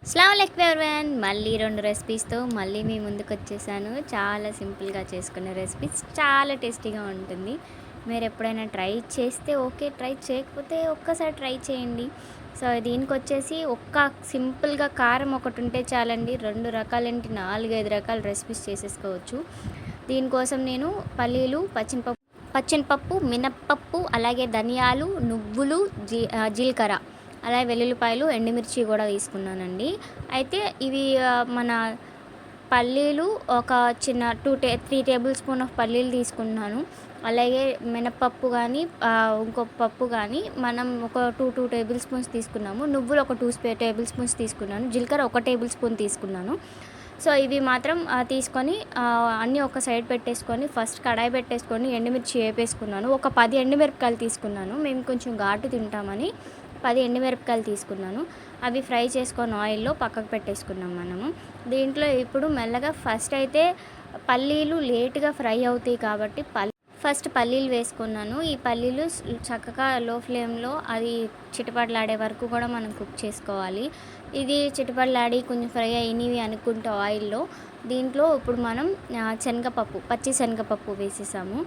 అస్సలాముఅలైకుం everyone. మళ్ళీ 2 రెసిపీస్‌తో మళ్ళీ మీ ముందుకొచ్చేసాను. చాలా సింపుల్‌గా చేసుకునే రెసిపీస్. చాలా టేస్టీగా ఉంటుంది. మీరెప్పుడైనా ట్రై చేస్తే ఓకే. ట్రై చేయకపోతే ఒక్కసారి ట్రై చేయండి. సో, దీనికొచ్చేసి సింపుల్‌గా కారం ఒకటుంటే చాలండి. 2 రకాలేంటి 4, 5 రకాల రెసిపీస్ చేసేసుకోవచ్చు. దీనికోసం నేను పల్లీలు, పచ్చెనపప్పు, మినప్పప్పు, అలాగే ధనియాలు, నువ్వులు, జీలకర్ర, అలాగే వెల్లుల్లిపాయలు, ఎండుమిర్చి కూడా తీసుకున్నానండి. అయితే ఇవి మన పల్లీలు ఒక చిన్న 3 టేబుల్ స్పూన్ ఆఫ్ పల్లీలు తీసుకున్నాను. అలాగే మినపప్పు కానీ ఇంకో పప్పు కానీ మనం ఒక 2 టేబుల్ స్పూన్స్ తీసుకున్నాము. నువ్వులు ఒక 2 టేబుల్ స్పూన్స్ తీసుకున్నాను. జీలకర్ర 1 టేబుల్ స్పూన్ తీసుకున్నాను. సో, ఇవి మాత్రం తీసుకొని అన్నీ ఒక సైడ్ పెట్టేసుకొని ఫస్ట్ కడాయి పెట్టేసుకొని ఎండుమిర్చి వేపేసుకున్నాను. ఒక 10 ఎండుమిరపకాయలు తీసుకున్నాను. మేము కొంచెం ఘాటు తింటామని 10 ఎండుమిరపకాయలు తీసుకున్నాను. అవి ఫ్రై చేసుకొని ఆయిల్‌లో పక్కకు పెట్టేసుకున్నాం మనము. దీంట్లో ఇప్పుడు మెల్లగా ఫస్ట్ అయితే పల్లీలు లేట్‌గా ఫ్రై అవుతాయి కాబట్టి ఫస్ట్ పల్లీలు వేసుకున్నాను. ఈ పల్లీలు చక్కగా లో ఫ్లేమ్‌లో అది చిటపటలాడే వరకు కూడా మనం కుక్ చేసుకోవాలి. ఇది చిటపటలాడి కొంచెం ఫ్రై అయినవి అనుకుంటే ఆయిల్‌లో దీంట్లో ఇప్పుడు మనం పచ్చి శనగపప్పు వేసేసాము.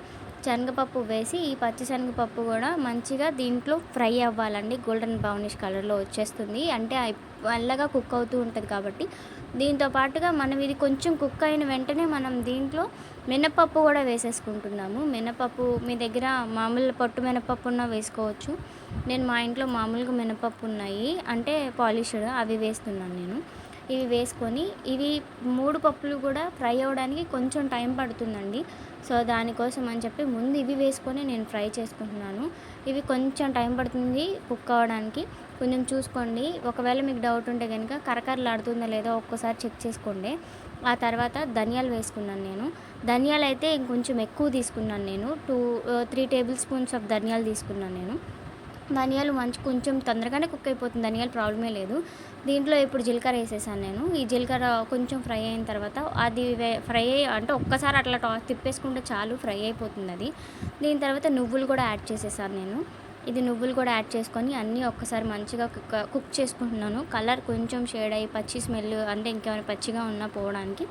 శనగపప్పు వేసి ఈ పచ్చి శనగపప్పు కూడా మంచిగా దీంట్లో ఫ్రై అవ్వాలండి. గోల్డెన్ బ్రౌనిష్ కలర్‌లో వచ్చేస్తుంది. అంటే మెల్లగా కుక్ అవుతూ ఉంటుంది కాబట్టి దీంతో పాటుగా మనం ఇది కొంచెం కుక్ అయిన వెంటనే మనం దీంట్లో మినపప్పు కూడా వేసేసుకుంటున్నాము. మినపప్పు మీ దగ్గర మామూలు పొట్టు మినపప్పు ఉన్నా వేసుకోవచ్చు. నేను మా ఇంట్లో మామూలుగా మినపప్పు ఉన్నాయి, అంటే పాలిష్డ్, అవి వేస్తున్నాను నేను. ఇవి వేసుకొని ఇవి 3 పప్పులు కూడా ఫ్రై అవ్వడానికి కొంచెం టైం పడుతుందండి. సో, దానికోసం అని చెప్పి ముందు ఇవి వేసుకొని నేను ఫ్రై చేసుకుంటున్నాను. ఇవి కొంచెం టైం పడుతుంది కుక్ అవ్వడానికి. కొంచెం చూసుకోండి. ఒకవేళ మీకు డౌట్ ఉంటే గనుక కరకరలాడుతుందో లేదో ఒక్కసారి చెక్ చేసుకోండి. ఆ తర్వాత ధనియాలు వేసుకున్నాను నేను. ధనియాలైతే ఇంకొంచెం ఎక్కువ తీసుకున్నాను నేను. 3 టేబుల్ స్పూన్స్ ఆఫ్ ధనియాలు తీసుకున్నాను నేను. ధనియాలు కొంచెం తొందరగానే కుక్ అయిపోతుంది. ధనియాలు ప్రాబ్లమే లేదు. దీంట్లో ఇప్పుడు జీలకర్ర వేసేసాను నేను. ఈ జీలకర్ర కొంచెం ఫ్రై అయిన తర్వాత అది ఫ్రై అంటే ఒక్కసారి అట్లా తిప్పేసుకుంటే చాలు, ఫ్రై అయిపోతుంది అది. దీని తర్వాత నువ్వులు కూడా యాడ్ చేసేసాను నేను. ఇది నువ్వులు కూడా యాడ్ చేసుకొని అన్నీ ఒక్కసారి మంచిగా కుక్ చేసుకుంటున్నాను. కలర్ కొంచెం షేడ్ అయ్యి పచ్చి స్మెల్ అంటే ఇంకేమైనా పచ్చిగా ఉన్నా పోవడానికి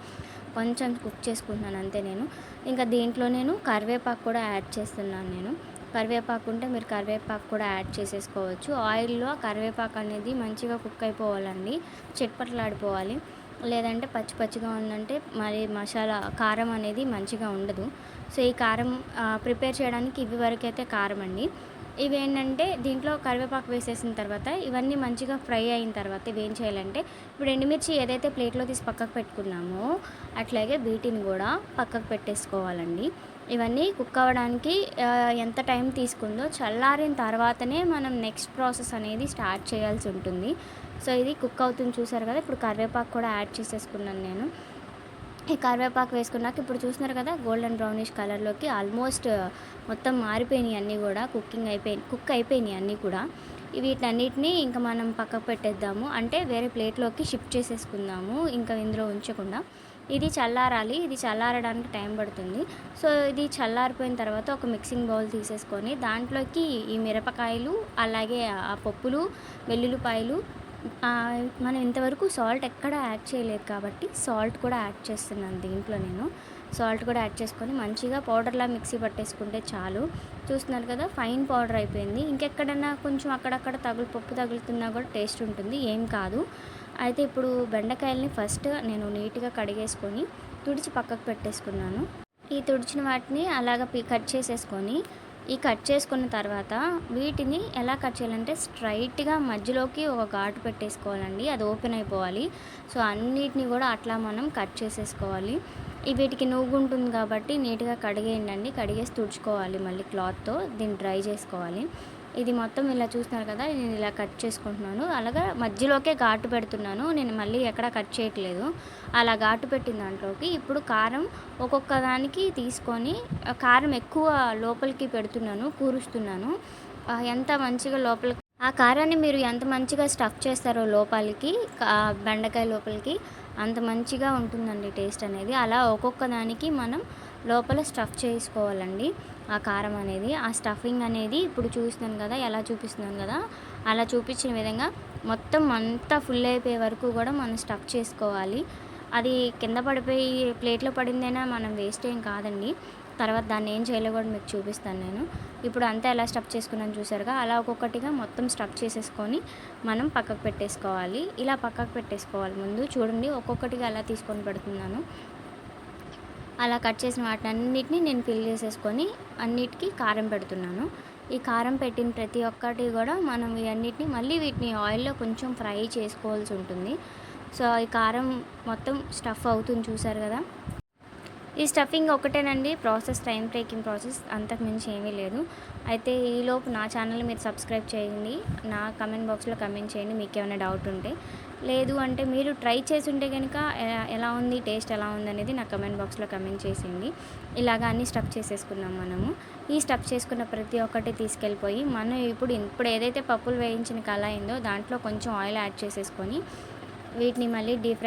కొంచెం కుక్ చేసుకుంటున్నాను అంతే నేను. ఇంకా దీంట్లో నేను కరివేపాకు కూడా యాడ్ చేస్తున్నాను నేను. కరివేపాకు ఉంటే మీరు కరివేపాకు కూడా యాడ్ చేసేసుకోవచ్చు. ఆయిల్‌లో కరివేపాకు అనేది మంచిగా కుక్ అయిపోవాలండి. చిటపటలాడిపోవాలి. లేదంటే పచ్చి పచ్చిగా ఉందంటే మరి మసాలా కారం అనేది మంచిగా ఉండదు. సో, ఈ కారం ప్రిపేర్ చేయడానికి ఇవి వరకైతే కారం అండి. ఇవేంటంటే దీంట్లో కరివేపాకు వేసేసిన తర్వాత ఇవన్నీ మంచిగా ఫ్రై అయిన తర్వాత ఇవేం చేయాలంటే ఇప్పుడు ఎండుమిర్చి ఏదైతే ప్లేట్‌లో తీసి పక్కకు పెట్టుకున్నామో అట్లాగే వీటిని కూడా పక్కకు పెట్టేసుకోవాలండి. ఇవన్నీ కుక్ అవ్వడానికి ఎంత టైం తీసుకుందో చల్లారిన తర్వాతనే మనం నెక్స్ట్ ప్రాసెస్ అనేది స్టార్ట్ చేయాల్సి ఉంటుంది. సో, ఇది కుక్ అవుతుంది చూసారు కదా! ఇప్పుడు కరివేపాకు కూడా యాడ్ చేసేసుకున్నాను నేను. ఈ కరివేపాకు వేసుకున్నాక ఇప్పుడు చూస్తున్నారు కదా, గోల్డెన్ బ్రౌనిష్ కలర్‌లోకి ఆల్మోస్ట్ మొత్తం మారిపోయినాయి అన్నీ కూడా, కుక్ అయిపోయినాయి అన్నీ కూడా. వీటన్నిటిని ఇంకా మనం పక్కకు పెట్టేద్దాము. అంటే వేరే ప్లేట్‌లోకి షిఫ్ట్ చేసేసుకుందాము. ఇంకా ఇందులో ఉంచకుండా. ఇది చల్లారాలి. ఇది చల్లారడానికి టైం పడుతుంది. సో, ఇది చల్లారిపోయిన తర్వాత ఒక మిక్సింగ్ బౌల్ తీసేసుకొని దాంట్లోకి ఈ మిరపకాయలు, అలాగే ఆ పప్పులు, వెల్లుల్లిపాయలు, మనం ఇంతవరకు సాల్ట్ ఎక్కడ యాడ్ చేయలేదు కాబట్టి సాల్ట్ కూడా యాడ్ చేస్తున్నాను దీంట్లో నేను. సాల్ట్ కూడా యాడ్ చేసుకొని మంచిగా పౌడర్లా మిక్సీ పట్టేసుకుంటే చాలు. చూస్తున్నారు కదా, ఫైన్ పౌడర్ అయిపోయింది. ఇంకెక్కడన్నా కొంచెం అక్కడక్కడ పప్పు తగులుతున్నా కూడా టేస్ట్ ఉంటుంది, ఏం కాదు. అయితే ఇప్పుడు బెండకాయలని ఫస్ట్ నేను నీట్‌గా కడిగేసుకొని తుడిచి పక్కకు పెట్టేసుకున్నాను. ఈ తుడిచిన వాటిని అలాగ కట్ చేసేసుకొని ఈ కట్ చేసుకున్న తర్వాత వీటిని ఎలా కట్ చేయాలంటే స్ట్రైట్‌గా మధ్యలోకి ఒక ఘాటు పెట్టేసుకోవాలండి. అది ఓపెన్ అయిపోవాలి. సో, అన్నిటిని కూడా అట్లా మనం కట్ చేసేసుకోవాలి. వీటికి నూగుంటుంది కాబట్టి నీట్‌గా కడిగేయండి. కడిగేసి తుడుచుకోవాలి మళ్ళీ క్లాత్‌తో. దీన్ని డ్రై చేసుకోవాలి. ఇది మొత్తం ఇలా చూస్తున్నారు కదా, నేను ఇలా కట్ చేసుకుంటున్నాను. అలాగా మధ్యలోకే ఘాటు పెడుతున్నాను. నేను మళ్ళీ ఎక్కడ కట్ చేయట్లేదు. అలా ఘాటు పెట్టిన దాంట్లోకి ఇప్పుడు కారం ఒక్కొక్క దానికి తీసుకొని కారం ఎక్కువ లోపలికి పెడుతున్నాను, కూరుస్తున్నాను. ఎంత మంచిగా లోపలికి ఆ కారాన్ని మీరు ఎంత మంచిగా స్టఫ్ చేస్తారో లోపలికి, బెండకాయ లోపలికి, అంత మంచిగా ఉంటుందండి టేస్ట్ అనేది. అలా ఒక్కొక్క దానికి మనం లోపల స్టఫ్ చేసుకోవాలండి ఆ కారం అనేది. ఆ స్టఫింగ్ అనేది ఇప్పుడు చూస్తున్నాను కదా, ఎలా చూపిస్తున్నాను కదా, అలా చూపించిన విధంగా మొత్తం అంతా ఫుల్ అయిపోయే వరకు కూడా మనం స్టఫ్ చేసుకోవాలి. అది కింద పడిపోయి ప్లేట్‌లో పడిందైనా మనం వేస్ట్ ఏం కాదండి. తర్వాత దాన్ని ఏం చేయాలో కూడా మీకు చూపిస్తాను నేను. ఇప్పుడు అంతా ఎలా స్టఫ్ చేసుకున్నాను చూసారుగా, అలా ఒక్కొక్కటిగా మొత్తం స్టఫ్ చేసేసుకొని మనం పక్కకు పెట్టేసుకోవాలి. ఇలా పక్కకు పెట్టేసుకోవాలి ముందు. చూడండి ఒక్కొక్కటిగా ఎలా తీసుకొని పెడుతున్నాను. అలా కట్ చేసిన వాటన్నిటిని నేను ఫిల్ చేసేసుకొని అన్నిటికీ కారం పెడుతున్నాను. ఈ కారం పెట్టిన ప్రతి ఒక్కటి కూడా మనం ఇవన్నిటిని మళ్ళీ వీటిని ఆయిల్‌లో కొంచెం ఫ్రై చేసుకోవాల్సి ఉంటుంది. సో, ఈ కారం మొత్తం స్టఫ్ అవుతుంది చూసారు కదా! ఈ స్టఫింగ్ ఒకటేనండి ప్రాసెస్, టైం టేకింగ్ ప్రాసెస్, అంతకు మించి ఏమీ లేదు. అయితే ఈలోపు నా ఛానల్‌ని మీరు సబ్స్క్రైబ్ చేయండి. నా కమెంట్ బాక్స్‌లో కమెంట్ చేయండి మీకేమైనా డౌట్ ఉంటే. లేదు అంటే మీరు ట్రై చేసుంటే గనుక ఎలా ఉంది, టేస్ట్ ఎలా ఉందనేది నా కమెంట్ బాక్స్‌లో కమెంట్ చేసేయండి. ఇలాగ అన్నీ స్టఫ్ చేసేసుకున్నాం మనము. ఈ స్టఫ్ చేసుకున్న ప్రతి ఒక్కటి తీసుకెళ్ళిపోయి మనం ఇప్పుడు ఏదైతే పప్పులు వేయించిన కళాయి ఉందో దాంట్లో కొంచెం ఆయిల్ యాడ్ చేసేసుకొని వీటిని మళ్ళీ డీప్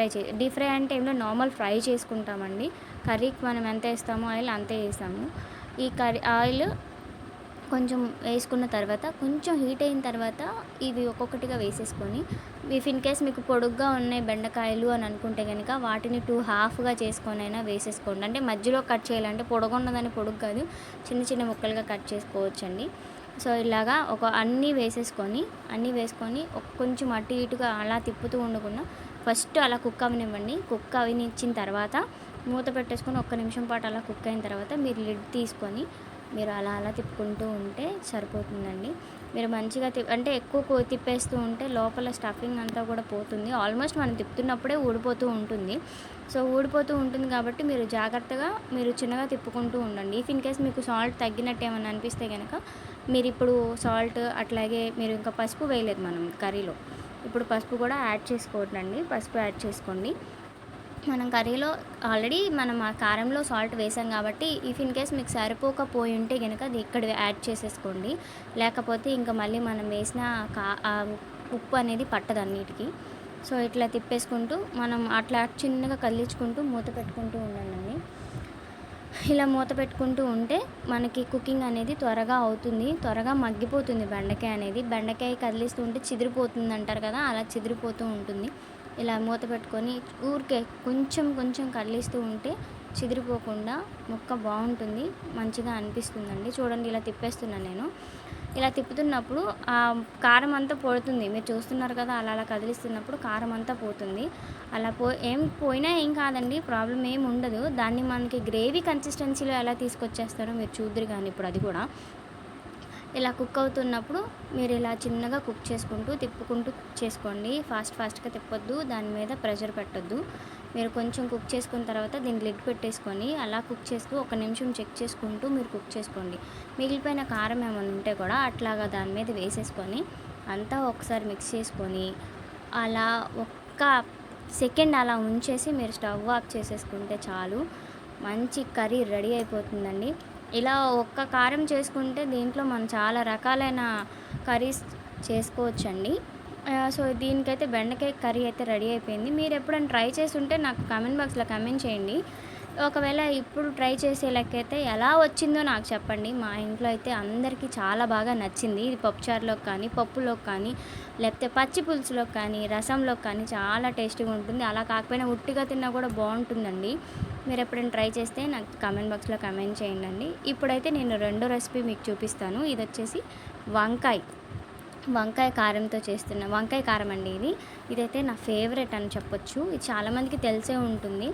ఫ్రై అంటే ఏంటో నార్మల్ ఫ్రై చేసుకుంటామండి. కర్రీకి మనం ఎంత వేస్తామో ఆయిల్ అంతే వేసాము. ఈ ఆయిల్ కొంచెం వేసుకున్న తర్వాత కొంచెం హీట్ అయిన తర్వాత ఇవి ఒక్కొక్కటిగా వేసేసుకొని, ఇఫ్ ఇన్ కేస్ మీకు పొడుగ్గా ఉన్నాయి బెండకాయలు అని అనుకుంటే కనుక వాటిని 2 హాఫ్‌గా చేసుకొనైనా వేసేసుకోండి. అంటే మధ్యలో కట్ చేయాలంటే పొడుగున్నదని పొడుగు కాదు, చిన్న చిన్న ముక్కలుగా కట్ చేసుకోవచ్చండి. సో, ఇలాగా అన్నీ వేసుకొని కొంచెం అటు ఇటుగా అలా తిప్పుతూ ఉండకుండా ఫస్ట్ అలా కుక్ అవ్వనివ్వండి. కుక్ అవ్వనిచ్చిన తర్వాత మూత పెట్టేసుకొని ఒక్క నిమిషం పాటు అలా కుక్ అయిన తర్వాత మీరు లిడ్ తీసుకొని మీరు అలా అలా తిప్పుకుంటూ ఉంటే సరిపోతుందండి. మీరు మంచిగా అంటే ఎక్కువ తిప్పేస్తూ ఉంటే లోపల స్టఫింగ్ అంతా కూడా పోతుంది. ఆల్మోస్ట్ మనం తిప్పుతున్నప్పుడే ఊడిపోతూ ఉంటుంది. సో, ఊడిపోతూ ఉంటుంది కాబట్టి మీరు జాగ్రత్తగా మీరు చిన్నగా తిప్పుకుంటూ ఉండండి. ఇఫ్ ఇన్ కేస్ మీకు సాల్ట్ తగ్గినట్టు ఏమన్నా అనిపిస్తే గనక మీరిప్పుడు సాల్ట్ అట్లాగే మీరు ఇంకా పసుపు వేయలేదు మనం కర్రీలో. ఇప్పుడు పసుపు కూడా యాడ్ చేసుకోవద్దండి. పసుపు యాడ్ చేసుకోండి. మనం కర్రీలో ఆల్రెడీ మనం ఆ కారంలో సాల్ట్ వేసాం కాబట్టి ఇఫ్ ఇన్ కేస్ మీకు సరిపోకపోయి ఉంటే గనుక అది ఇక్కడ యాడ్ చేసేసుకోండి. లేకపోతే ఇంకా మళ్ళీ మనం వేసిన ఉప్పు అనేది పట్టదు అన్నిటికి. సో, ఇట్లా తిప్పేసుకుంటూ మనం అట్లా చిన్నగా కదిలించుకుంటూ మూత పెట్టుకుంటూ ఉండండి. ఇలా మూత పెట్టుకుంటూ ఉంటే మనకి కుకింగ్ అనేది త్వరగా అవుతుంది. త్వరగా మగ్గిపోతుంది బెండకాయ అనేది. బెండకాయ కదిలిస్తూ ఉంటే చిదిరిపోతుంది అంటారు కదా! అలా చిదిరిపోతూ ఉంటుంది. ఇలా మూత పెట్టుకొని ఊరికే కొంచెం కొంచెం కదిలిస్తూ ఉంటే చిదిరిపోకుండా ముక్క బాగుంటుంది, మంచిగా అనిపిస్తుందండి. చూడండి ఇలా తిప్పేస్తున్నాను నేను. ఇలా తిప్పుతున్నప్పుడు ఆ కారం అంతా పోతుంది. మీరు చూస్తున్నారు కదా, అలా అలా కదిలిస్తున్నప్పుడు కారం అంతా పోతుంది. అలా పోయినా ఏం కాదండి, ప్రాబ్లం ఏమి ఉండదు. దాన్ని మనకి గ్రేవీ కన్సిస్టెన్సీలో ఎలా తీసుకొచ్చేస్తారో మీరు చూద్దురు కానీ ఇప్పుడు అది కూడా. ఇలా కుక్ అవుతున్నప్పుడు మీరు ఇలా చిన్నగా కుక్ చేసుకుంటూ తిప్పుకుంటూ కుక్ చేసుకోండి. ఫాస్ట్‌గా తిప్పొద్దు, దాని మీద ప్రెషర్ పెట్టొద్దు. మీరు కొంచెం కుక్ చేసుకున్న తర్వాత దీన్ని లిడ్ పెట్టేసుకొని అలా కుక్ చేస్తూ ఒక నిమిషం చెక్ చేసుకుంటూ మీరు కుక్ చేసుకోండి. మిగిలిపోయిన కారం ఏమైనా ఉంటే కూడా అట్లాగా దాని మీద వేసేసుకొని అంతా ఒకసారి మిక్స్ చేసుకొని అలా ఒక్క సెకండ్ అలా ఉంచేసి మీరు స్టవ్ ఆఫ్ చేసేసుకుంటే చాలు, మంచి కర్రీ రెడీ అయిపోతుందండి. ఇలా ఒక్క కారం చేసుకుంటే దీంట్లో మనం చాలా రకాలైన కర్రీస్ చేసుకోవచ్చండి. సో, దీనికైతే బెండకాయ కర్రీ అయితే రెడీ అయిపోయింది. మీరు ఎప్పుడైనా ట్రై చేసి ఉంటే నాకు కామెంట్ బాక్స్‌లో కామెంట్ చేయండి. ఒకవేళ ఇప్పుడు ట్రై చేసే లెక్కైతే ఎలా వచ్చిందో నాకు చెప్పండి. మా ఇంట్లో అయితే అందరికీ చాలా బాగా నచ్చింది. ఇది పప్పుచారులోకి కానీ, పప్పులోకి కానీ, లేకపోతే పచ్చి పులుసులోకి కానీ, రసంలోకి కానీ చాలా టేస్టీగా ఉంటుంది. అలా కాకపోయినా ఉట్టిగా తిన్నా కూడా బాగుంటుందండి. మీరు ఎప్పుడైనా ట్రై చేస్తే నాకు కామెంట్ బాక్స్‌లో కామెంట్ చేయండి. ఇప్పుడైతే నేను రెండో రెసిపీ మీకు చూపిస్తాను. ఇది వచ్చేసి వంకాయ కారంతో చేస్తున్న వంకాయ కారం అండి ఇది. ఇదైతే నా ఫేవరెట్ అని చెప్పొచ్చు. ఇది చాలామందికి తెలిసే ఉంటుంది.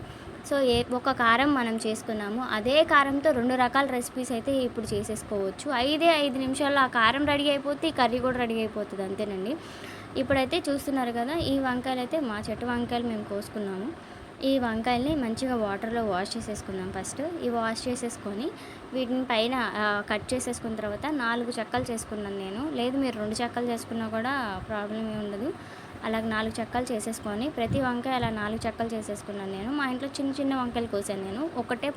సో, ఒక కారం మనం చేసుకున్నాము, అదే కారంతో 2 రకాల రెసిపీస్ అయితే ఇప్పుడు చేసేసుకోవచ్చు. 5 నిమిషాల్లో ఆ కారం రెడీ అయిపోతే ఈ కర్రీ కూడా రెడీ అయిపోతుంది అంతేనండి. ఇప్పుడైతే చూస్తున్నారు కదా, ఈ వంకాయలు అయితే మా చెట్టు వంకాయలు మేము కోసుకున్నాము. ఈ వంకాయల్ని మంచిగా వాటర్లో వాష్ చేసేసుకుందాం ఫస్ట్. ఈ వాష్ చేసేసుకొని వీటిని పైన కట్ చేసేసుకున్న తర్వాత 4 చెక్కలు చేసుకున్నాను నేను. లేదు మీరు 2 చెక్కలు చేసుకున్నా కూడా ప్రాబ్లం ఏమి ఉండదు. అలాగ 4 చెక్కలు చేసేసుకొని ప్రతి వంకాయ అలా 4 చెక్కలు చేసేసుకున్నాను నేను. మా ఇంట్లో చిన్న చిన్న వంకాయలు కోసాను నేను. ఒకటే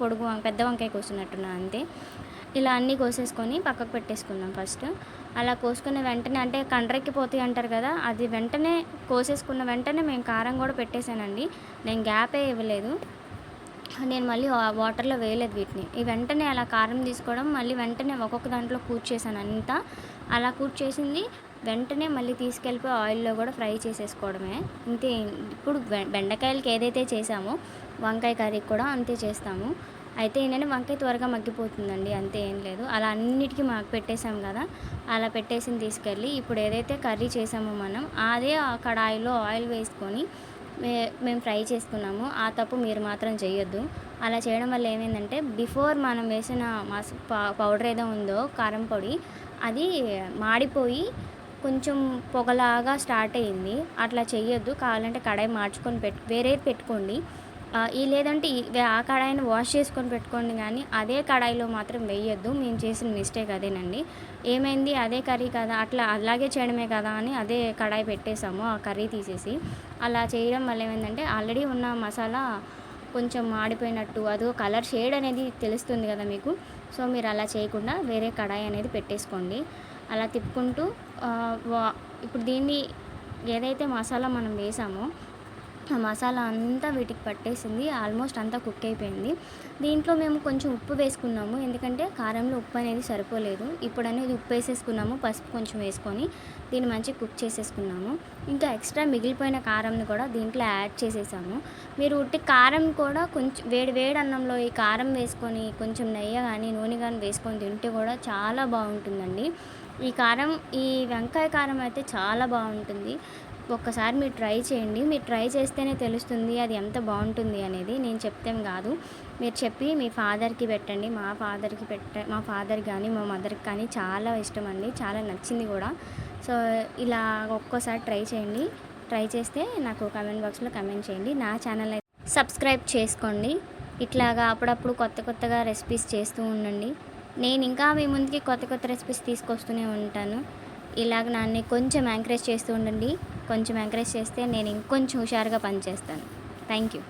పెద్ద వంకాయ కోసినట్టున్నా అంతే. ఇలా అన్నీ కోసేసుకొని పక్కకు పెట్టేసుకుందాం ఫస్ట్. అలా కోసుకున్న వెంటనే అంటే కండ్రెక్కిపోతాయి అంటారు కదా, అది వెంటనే కోసేసుకున్న వెంటనే మేము కారం కూడా పెట్టేశానండి. నేను గ్యాపే ఇవ్వలేదు. నేను మళ్ళీ వాటర్లో వేయలేదు వీటిని. ఈ వెంటనే అలా కారం తీసుకోవడం, మళ్ళీ వెంటనే ఒక్కొక్క దాంట్లో కూర్చేసాను అంతా. అలా కూర్చేసింది వెంటనే మళ్ళీ తీసుకెళ్ళిపోయి ఆయిల్‌లో కూడా ఫ్రై చేసేసుకోవడమే. ఇంతే. ఇప్పుడు బెండకాయలకి ఏదైతే చేసామో వంకాయ కర్రీకి కూడా అంతే చేస్తాము. అయితే ఏంటంటే వంకాయ త్వరగా మగ్గిపోతుందండి. అంతే, ఏం లేదు. అలా అన్నిటికి పెట్టేసాం కదా! అలా పెట్టేసింది తీసుకెళ్ళి ఇప్పుడు ఏదైతే కర్రీ చేసామో మనం అదే ఆ కడాయిలో ఆయిల్ వేసుకొని మేము ఫ్రై చేసుకున్నాము. ఆ తప్పు మీరు మాత్రం చేయొద్దు. అలా చేయడం వల్ల ఏమైందంటే బిఫోర్ మనం వేసిన పౌడర్ ఏదో ఉందో కారం పొడి, అది మాడిపోయి కొంచెం పొగలాగా స్టార్ట్ అయింది. అట్లా చెయ్యొద్దు. కావాలంటే కడాయి మార్చుకొని వేరేది పెట్టుకోండి. లేదంటే ఆ కడాయిని వాష్ చేసుకొని పెట్టుకోండి గానీ, అదే కడాయిలో మాత్రం వేయొద్దు. మేము చేసిన మిస్టేక్ అదేనండి. ఏమైంది, అదే కర్రీ కదా, అలాగే చేయడమే కదా అని అదే కడాయి పెట్టేసాము ఆ కర్రీ తీసేసి. అలా చేయడం వల్ల ఏమైందంటే ఆల్రెడీ ఉన్న మసాలా కొంచెం మాడిపోయినట్టు, అదో కలర్ షేడ్ అనేది తెలుస్తుంది కదా మీకు. సో, మీరు అలా చేయకుండా వేరే కడాయి అనేది పెట్టేసుకోండి. అలా తిప్పుకుంటూ ఇప్పుడు దీన్ని ఏదైతే మసాలా మనం వేసామో ఆ మసాలా అంతా వీటికి పట్టేసింది. ఆల్మోస్ట్ అంతా కుక్ అయిపోయింది. దీంట్లో మేము కొంచెం ఉప్పు వేసుకున్నాము. ఎందుకంటే కారంలో ఉప్పు అనేది సరిపోలేదు. ఇప్పుడనేది ఉప్పు వేసేసుకున్నాము. పసుపు కొంచెం వేసుకొని దీన్ని మంచిగా కుక్ చేసేసుకున్నాము. ఇంకా ఎక్స్ట్రా మిగిలిపోయిన కారంని కూడా దీంట్లో యాడ్ చేసేసాము. మీరు ఉట్టి కారం కూడా కొంచెం వేడి వేడి అన్నంలో ఈ కారం వేసుకొని కొంచెం నెయ్యి కానీ నూనె కానీ వేసుకొని తింటే కూడా చాలా బాగుంటుందండి. ఈ కారం, ఈ వంకాయ కారం అయితే చాలా బాగుంటుంది. ఒక్కసారి మీరు ట్రై చేయండి. మీరు ట్రై చేస్తేనే తెలుస్తుంది అది ఎంత బాగుంటుంది అనేది. నేను చెప్తేం కాదు. మీరు చెప్పి మీ ఫాదర్‌కి పెట్టండి. మా ఫాదర్ కానీ, మా మదర్‌కి కానీ చాలా ఇష్టం అండి. చాలా నచ్చింది కూడా. సో, ఇలా ఒక్కోసారి ట్రై చేయండి. ట్రై చేస్తే నాకు కామెంట్ బాక్స్‌లో కామెంట్ చేయండి. నా ఛానల్ అయితే సబ్స్క్రైబ్ చేసుకోండి. ఇట్లాగా అప్పుడప్పుడు కొత్త కొత్తగా రెసిపీస్ చేస్తూ ఉండండి. నేను ఇంకా మీ ముందుకి కొత్త కొత్త రెసిపీస్ తీసుకొస్తూనే ఉంటాను. ఇలాగ నన్ను కొంచెం ఎంకరేజ్ చేస్తూ ఉండండి. కొంచెం ఎంకరేజ్ చేస్తే నేను ఇంకొంచెం హుషారుగా పని చేస్తాను. Thank you.